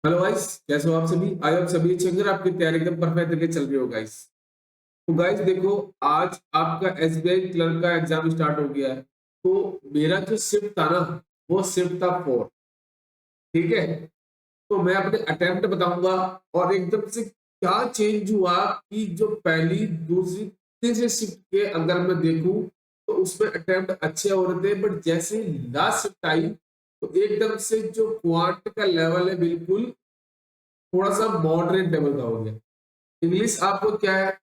Hello guys, कैसे हो आप सभी। आई होप सभी अच्छे होंगे और आपकी तैयारी एकदम परफेक्ट तरीके से चल रही हो गाइस। तो गाइस देखो, आज आपका एसबीआई क्लर्क का एग्जाम स्टार्ट हो गया है। तो मेरा जो शिफ्ट था ना, वो शिफ्ट था 4। ठीक है। तो मैं अपने अटेम्प्ट बताऊंगा और एकदम से क्या चेंज हुआ कि जो पहली दूसरी तीसरी शिफ्ट के अगर मैं देखूं तो उसमें अटेम्प्ट अच्छे हो रहे थे, बट जैसे लास्ट शिफ्ट आई तो एकदम से जो क्वांट का लेवल है बिल्कुल थोड़ा सा मॉडरेट लेवल का हो गया। इंग्लिश आपको क्या है,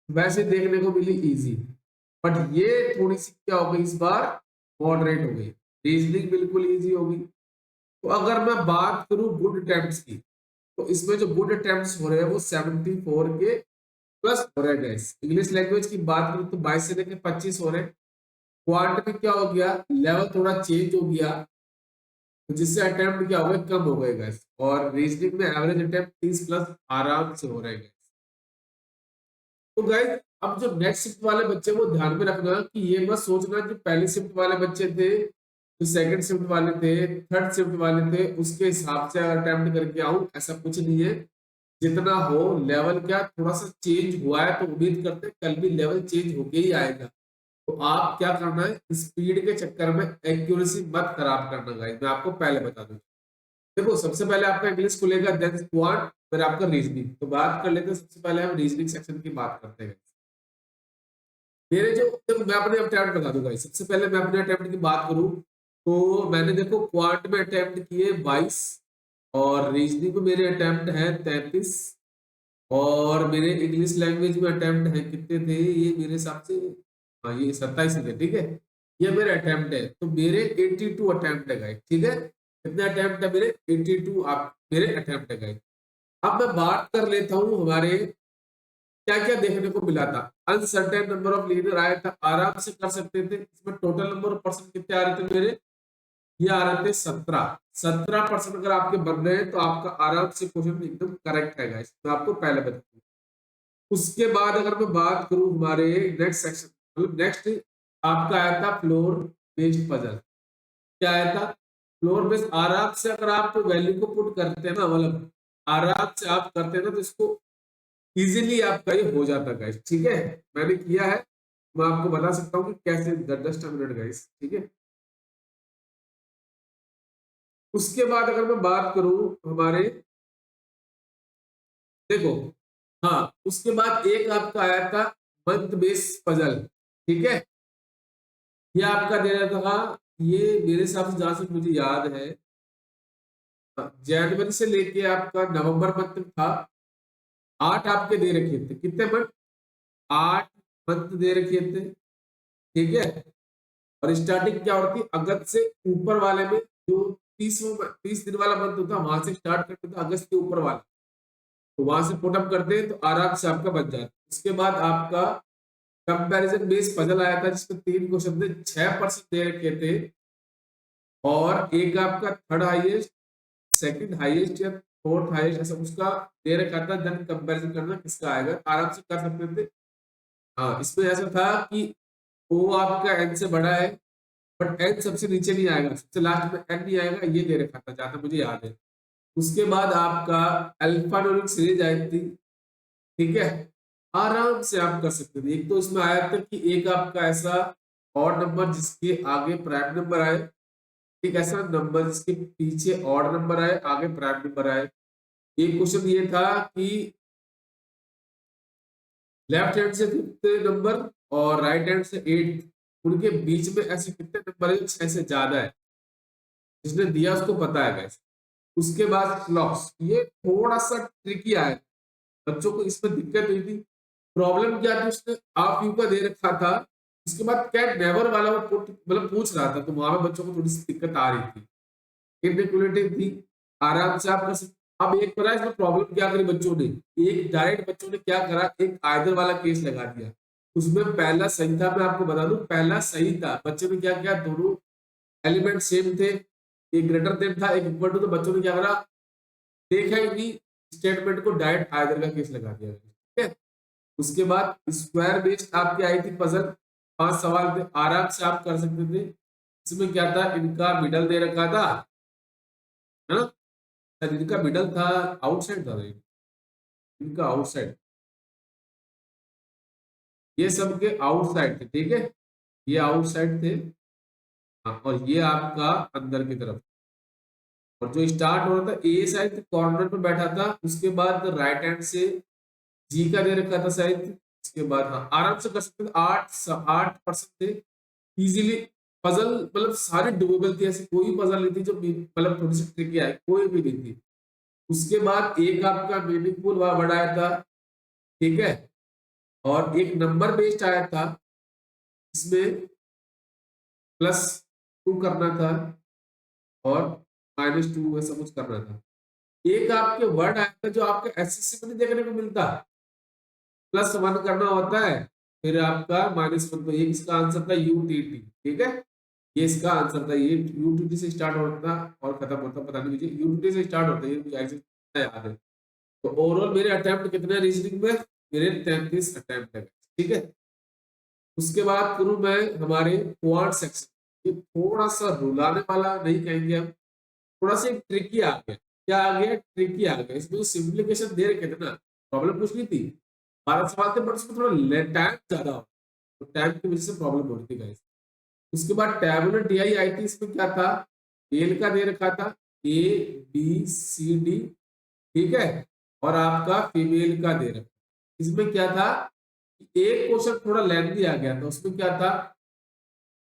वैसे देखने को मिली इजी, बट ये थोड़ी सी क्या हो गई इस बार, मॉडरेट हो गई। रीजनिंग बिल्कुल इजी हो गई। तो अगर मैं बात करूं गुड अटेम्प्ट्स की, तो इसमें जो गुड अटेम्प्ट्स हो रहे हैं वो 74 के प्लस हो रहे हैं गाइस। इंग्लिश लैंग्वेज की बात करूं तो 22 से लेकर 25 हो रहे हैं। क्वांट में क्या हो गया, लेवल थोड़ा चेंज हो गया, तो जिससे अटेम्प्ट क्या हो गए, कम हो गए गाइस। और रीजनिंग में एवरेज अटेम्प्ट 30 प्लस आराम से हो रहे हैं। तो गाइस, अब जो नेक्स्ट शिफ्ट वाले बच्चे वो ध्यान में रखना कि ये मत सोचना कि पहली शिफ्ट वाले बच्चे थे, जो सेकंड शिफ्ट वाले थे, थर्ड शिफ्ट वाले थे, उसके हिसाब से अटेम्प्ट करके आऊं, ऐसा कुछ नहीं है। जितना हो लेवल क्या थोड़ा सा चेंज हुआ है, तो उम्मीद करते हैं कल भी लेवल चेंज होके ही आएगा। तो आप क्या करना है, स्पीड के चक्कर में एक्यूरेसी मत खराब करना गाइस, मैं आपको पहले बता दूं। देखो, सबसे पहले आपका इंग्लिश खुलेगा, देन क्वांट, फिर आपका रीजनिंग। तो बात कर लेते हैं, सबसे पहले हम रीजनिंग सेक्शन की बात करते हैं। मेरे जो, देखो मैं अपने अटेम्प्ट बता दूंगा। सबसे पहले मैं अपने अटेम्प्ट की बात करूं तो मैंने देखो क्वांट में अटेम्प्ट किए 22, और रीजनिंग में मेरे अटेम्प्ट है 33, और मेरे इंग्लिश लैंग्वेज में अटेम्प्ट है कितने थे ये मेरे हिसाब से, हाँ ये 27 थे। ठीक है, ये मेरे अटेम्प्ट है, तो मेरे 82 अटेम्प्ट है गाइस। ठीक है, कितने अटेम्प्ट है मेरे, 82 आप मेरे अटेम्प्ट है गाइस। अब मैं बात कर लेता हूँ हमारे क्या क्या देखने को मिला था। अनसर्टेन नंबर ऑफ लीडर आया था, आराम से कर सकते थे। इसमें टोटल नंबर ऑफ पर्सन कितने आ रहे थे मेरे, ये आ रहे थे 17। 17% अगर आपके बन रहे हैं तो आपका आराम से क्वेश्चन एकदम करेक्ट है गाइस, मैं आपको पहले बता दूं। उसके बाद अगर मैं बात करूं हमारे नेक्स्ट सेक्शन, मतलब नेक्स्ट आपका आया था फ्लोर बेस्ड पजल। क्या आया था, फ्लोर बेस्ड। आराम से अगर आप वैल्यू को पुट करते हैं ना, मतलब आराम से आप करते हैं ना, तो इसको इजीली आपका ये हो जाता है गाइस। ठीक है, मैंने किया है, मैं आपको बता सकता हूँ कि कैसे 10 मिनट गाइस। ठीक है, उसके बाद अगर मैं बात करूं हमारे, देखो, हाँ उसके बाद एक आपका आया था मंथ बेस पजल। ठीक है, ये आपका दे रहा था, ये मेरे हिसाब से जहां से मुझे याद है, जनवरी से लेके आपका नवंबर मंथ था। 8 आपके दे रखे थे, कितने मंथ, 8 मंथ दे रखे थे। ठीक है, और स्टार्टिंग क्या होती है, अगस्त से ऊपर वाले में, जो 30 दिन वाला मंथ होता है वहां से स्टार्ट करते थे, अगस्त के ऊपर वाला, तो वहां से पुटअप करते हैं तो आराम से आपका बन जाता है। उसके बाद आपका कंपैरिजन बेस्ड पजल आया था, जिसमें 3 क्वेश्चन थे, 6% दे रखे थे, और एक आपका थर्ड हाईएस्ट, सेकंड हाईएस्ट या फोर्थ हाईएस्ट, ऐसा उसका दे रखा था। देन कंपैरिजन करना किसका आएगा, आराम से कर सकते थे। हाँ, इसमें ऐसा था कि ओ आपका एन से बड़ा है, बट एन सबसे नीचे नहीं आएगा, सबसे लास्ट में एन नहीं आएगा, ये दे रखा था जहां तक मुझे याद है। उसके बाद आपका अल्फान्यूमेरिक सीरीज आई थी। ठीक है, आराम से आप कर सकते थे। एक तो इसमें आया था कि एक आपका ऐसा ऑड नंबर जिसके आगे प्राइम नंबर आए, एक ऐसा नंबर जिसके पीछे ऑड नंबर आए, आगे प्राइम नंबर आए। एक क्वेश्चन ये था कि लेफ्ट हैंड से 5th नंबर और राइट हैंड से 8th, उनके बीच में ऐसे कितने नंबर है, 6 से ज्यादा है। जिसने दिया उसको पता है guys। उसके बाद फ्लॉक्स, ये थोड़ा सा ट्रिकी आया, बच्चों को इसमें दिक्कत हुई थी। प्रॉब्लम क्या थी, उसने आप यू का दे रखा था, उसके बाद कैट नेवर वाला वो मतलब पूछ रहा था, तो वहां पे बच्चों को थोड़ी सी दिक्कत आ रही थी, इनइक्वालिटी थी। आराम से आप कर सकते। अब एक पता है इसमें प्रॉब्लम क्या करी बच्चों ने, एक डायरेक्ट बच्चों ने क्या करा, एक आइदर वाला केस लगा दिया। उसमें पहला सही था, मैं आपको बता दूं पहला सही था। बच्चों ने क्या किया, दोनों एलिमेंट सेम थे, एक ग्रेटर देन था, एक इक्वल टू, तो बच्चों ने क्या करा, देखा ही नहीं, स्टेटमेंट को डायरेक्ट आइदर का केस लगा दिया। ठीक है, उसके बाद स्क्वायर बेस्ड आपकी आई थी पजल, 5 सवाल थे, आराम से आप कर सकते थे। इसमें क्या था, इनका मिडल दे रखा था, है ना, सर इनका मिडल था, आउटसाइड था इनका आउटसाइड, ये सब के आउटसाइड थे, ठीक है, ये आउटसाइड थे। हाँ, और ये आपका अंदर की तरफ, और जो स्टार्ट हो रहा था ए शायद कॉर्नर पे बैठा था, उसके बाद राइट हैंड से जी का दे रखा था शायद, उसके बाद हाँ आराम से कर सकते थे, 8% थे इजीली। पजल मतलब सारी डुएबल थी, ऐसी कोई पजल नहीं थी जो मतलब थोड़ी सी ट्रिकी आई, कोई भी नहीं थी। उसके बाद एक आपका मीनिंगफुल वर्ड आया था, ठीक है, और एक नंबर बेस्ड आया था, इसमें +2 करना था और -2 ऐसा कुछ करना था। एक आपके वर्ड आया था जो आपके एसएससी में नहीं देखने को मिलता, +1 करना होता है, फिर आपका -1, तो ये इसका आंसर था यूटीटी, ठीक है, ये इसका आंसर था, ये यूटीटी से स्टार्ट होता और खत्म होता, पता नहीं मुझे यूटीटी से स्टार्ट होता है, ये मुझे एग्जैक्ट याद है। तो ओवरऑल मेरे अटेम्प्ट कितने रीजनिंग में, मेरे 33 अटेम्प्ट है, ठीक है। उसके बाद करूं मैं हमारे क्वांट सेक्शन, ये थोड़ा सा रुलाने वाला नहीं कहेंगे हम, थोड़ा सा ट्रिकी आ गया, क्या आ गया, ट्रिकी आ गया। इसमें सिंप्लीफिकेशन दे रखे थे ना, प्रॉब्लम कुछ नहीं थी, 12 सवाल थे, बट उसमें थोड़ा टाइम ज्यादा हो, तो टाइम की वजह से प्रॉब्लम हो रही थी गाइस। उसके बाद टैबुलर डीआई आई थी, इसमें क्या था, मेल का दे रखा था ए बी सी डी, ठीक है, और आपका फीमेल का दे रखा, इसमें क्या था, एक क्वेश्चन थोड़ा लेंथी आ गया था, उसमें क्या था,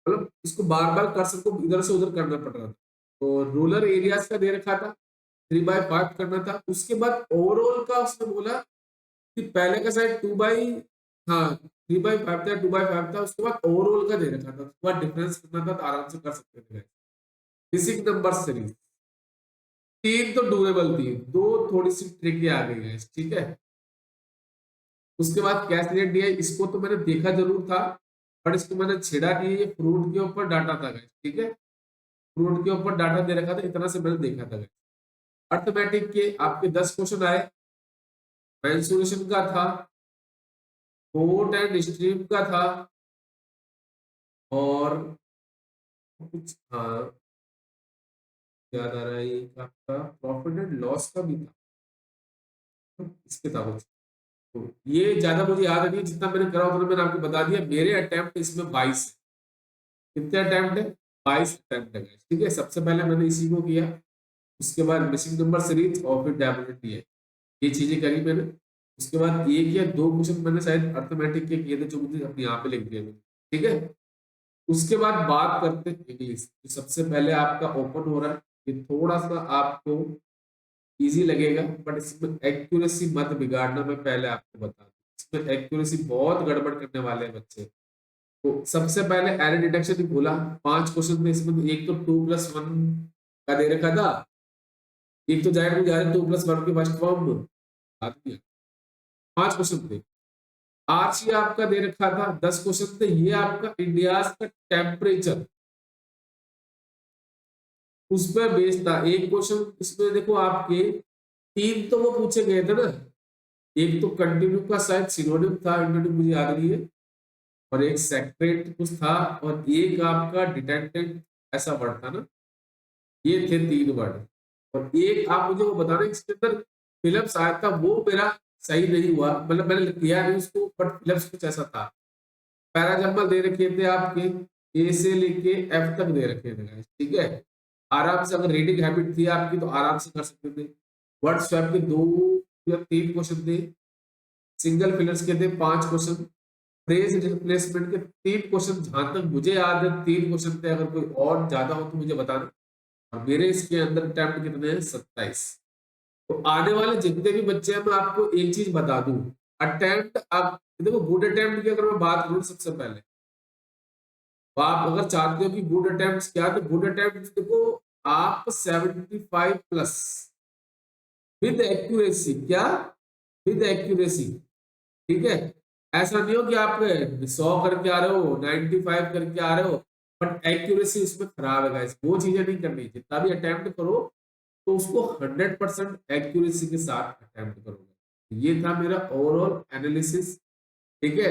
मतलब इसको बार बार कर्सर को इधर से उधर करना पड़ रहा था। तो रूरल एरियाज का दे रखा था, 3/5 करना था। उसके बाद ओवरऑल का उसने बोला कि पहले का शायद 2/, हाँ 3/5 था, 2/5 था, उसके बाद ओवरऑल का दे रखा था, उसके बाद डिफरेंस करना था, तो आराम से कर सकते थे। बेसिक नंबर सीरीज 3 तो डूएबल थी, 2 थोड़ी सी ट्रिकी आ गई है, ठीक है। उसके बाद कैश रेट दिया, इसको तो मैंने देखा जरूर था, बट इसको मैंने छेड़ा नहीं, ये फ्रूट के ऊपर डाटा था guys, ठीक है, फ्रूट के ऊपर डाटा दे रखा था, इतना से मैंने देखा था guys। अर्थमेटिक के आपके 10 क्वेश्चन आए, मेंसुरेशन का था, कोट एंड स्ट्रीम का था, और कुछ हाँ याद आ रहा है, एक आपका प्रॉफिट एंड लॉस का भी था, इसके था कुछ। तो ये ज्यादा मुझे याद नहीं, जितना मैंने करा उतना मैंने आपको बता दिया। मेरे अटेम्प्ट इसमें 22, कितने अटेम्प्ट है, 22 अटेम्प्ट है guys, ठीक है। सबसे पहले मैंने इसी को किया, उसके बाद मिसिंग नंबर सीरीज और फिर डेबिलिटी है, ये चीजें करी मैंने। उसके बाद एक या दो क्वेश्चन मैंने शायद अर्थमेटिक के किए थे, जो मुझे अपने यहाँ पे लिख दिए मैंने, ठीक है। उसके बाद बात करते हैं इंग्लिश, तो सबसे पहले आपका ओपन हो रहा है, ये थोड़ा सा आपको इजी लगेगा, बट इसमें एक्यूरेसी मत बिगाड़ना, मैं पहले आपको बता दूं, इसमें एक्यूरेसी बहुत गड़बड़ करने वाले हैं बच्चे। तो सबसे पहले एरर डिटेक्शन ही बोला, 5 क्वेश्चन थे इसमें, तो एक तो 2+1 का दे रखा था, एक तो जाहिर जा रहा 2+1 की फर्स्ट फॉर्म, 5 क्वेश्चन थे। आरसी आपका दे रखा था, 10 क्वेश्चन थे, ये आपका इंडिया का टेम्परेचर उस पर बेस्ड था। एक क्वेश्चन इसमें देखो आपके 3 तो वो पूछे गए थे ना, एक तो कंटिन्यू का शायद सिनोनिम था, इंटोनिम मुझे याद नहीं है, और एक सेक्रेट कुछ था, और एक आपका डिटेक्टेड ऐसा वर्ड था ना, ये थे 3 वर्ड। और एक आप मुझे वो बताना, इसके अंदर फिलिप्स आया था, वो मेरा सही नहीं हुआ, मतलब मैंने किया नहीं उसको, बट फिलिप्स कुछ ऐसा था। पैराजम्बल दे रखे थे आपके, ए से लेके एफ तक दे रखे थे guys, ठीक है। आराम से अगर रीडिंग हैबिट थी आपकी तो आराम से कर सकते थे। वर्ड स्वैप के 2 या 3 क्वेश्चन थे, सिंगल फिलर्स के थे 5 क्वेश्चन, फ्रेज रिप्लेसमेंट के 3 क्वेश्चन, जहां तक मुझे याद है 3 क्वेश्चन थे, अगर कोई और ज्यादा हो तो मुझे बताना। और मेरे इसके अंदर अटेम्प्ट कितने हैं, 27। तो आने वाले जितने भी बच्चे हैं, मैं आपको एक चीज बता दूं, अटेम्प्ट आप देखो, गुड अटेम्प्ट की अगर मैं बात करूं सबसे पहले, तो आप अगर चाहते हो कि गुड अटेम्प्ट क्या, तो गुड अटेम्प्ट देखो, आप 75 प्लस विद एक्यूरेसी, क्या, विद एक्यूरेसी, ठीक है। ऐसा नहीं हो कि आप 100 करके आ रहे हो, 95 करके आ रहे हो, बट एक्यूरेसी उसमें खराब है गाइस, वो चीजें नहीं करनी। जितना भी अटेम्प्ट करो तो उसको 100% एक्यूरेसी के साथ अटेम्प्ट करोगे। ये था मेरा ओवरऑल एनालिसिस, ठीक है।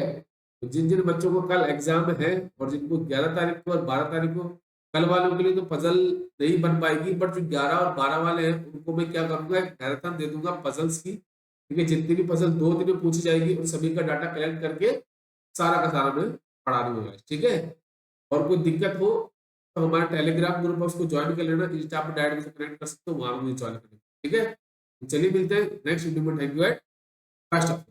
तो जिन जिन बच्चों को कल एग्जाम है, और जिनको 11 तारीख को और 12 तारीख को कल वालों के लिए तो पजल नहीं बन पाएगी, बट जो 11 और 12 वाले हैं उनको मैं क्या करूंगा, एक मैराथन दे दूंगा पजल्स की। ठीक है, जितनी भी पजल 2 दिन में पूछी जाएगी उन सभी का डाटा कलेक्ट करके सारा का सारा मैं पढ़ा दूंगा। ठीक है, और कोई दिक्कत हो तो हमारा टेलीग्राम ग्रुप है उसको ज्वाइन कर लेना, इंस्टा पर डायरेक्ट से कनेक्ट कर सकते हो, वहां भी ज्वाइन करेंगे। ठीक है, चलिए मिलते हैं नेक्स्ट वीडियो में। Thank you and best of